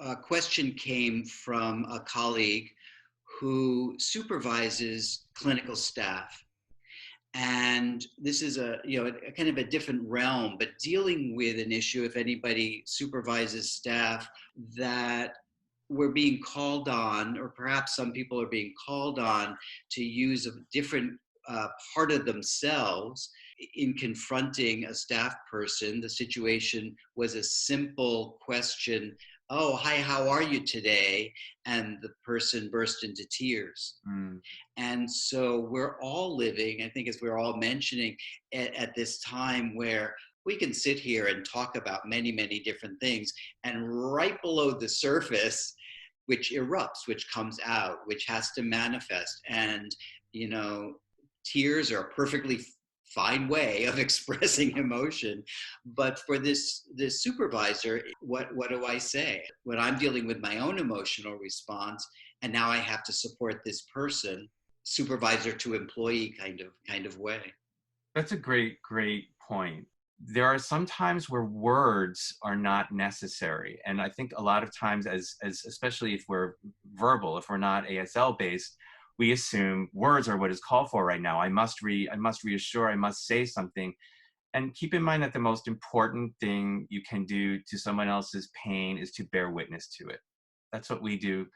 a question came from a colleague who supervises clinical staff. And this is a kind of a different realm, but dealing with an issue, if anybody supervises staff, that we're being called on, or perhaps some people are being called on to use a different part of themselves in confronting a staff person. The situation was a simple question: "Oh, hi, how are you today?" And the person burst into tears. Mm. And so we're all living, I think, as we're all mentioning, at this time where we can sit here and talk about many, many different things. And right below the surface, which erupts, which comes out, which has to manifest. And, you know, tears are a perfectly fine way of expressing emotion. But for this supervisor, what do I say? When I'm dealing with my own emotional response, and now I have to support this person, supervisor to employee kind of way. That's a great point. There are some times where words are not necessary. And I think a lot of times as especially if we're verbal, if we're not ASL based, we assume words are what is called for right now. I must reassure, I must say something. And keep in mind that the most important thing you can do to someone else's pain is to bear witness to it. That's what we do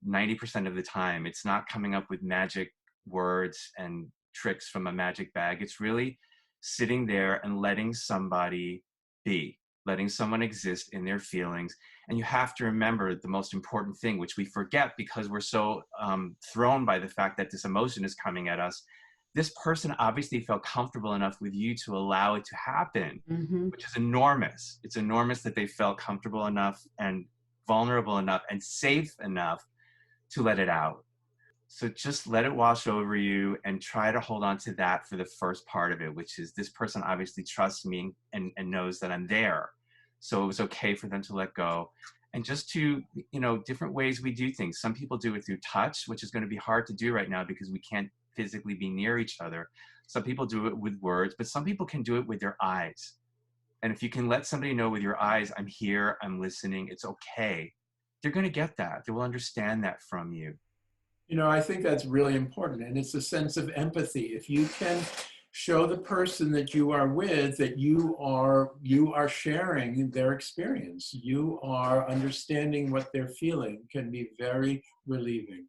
90% of the time. It's not coming up with magic words and tricks from a magic bag. It's really sitting there and letting somebody be, letting someone exist in their feelings. And you have to remember the most important thing, which we forget because we're so thrown by the fact that this emotion is coming at us. This person obviously felt comfortable enough with you to allow it to happen, Hmm. which is enormous. It's enormous that they felt comfortable enough and vulnerable enough and safe enough to let it out. So just let it wash over you and try to hold on to that for the first part of it, which is this person obviously trusts me and knows that I'm there. So it was okay for them to let go. And just to, different ways we do things. Some people do it through touch, which is going to be hard to do right now because we can't physically be near each other. Some people do it with words, but some people can do it with their eyes. And if you can let somebody know with your eyes, I'm here, I'm listening, it's okay, they're going to get that. They will understand that from you. I think that's really important. And it's a sense of empathy. If you can show the person that you are with that you are sharing their experience, you are understanding what they're feeling, can be very relieving.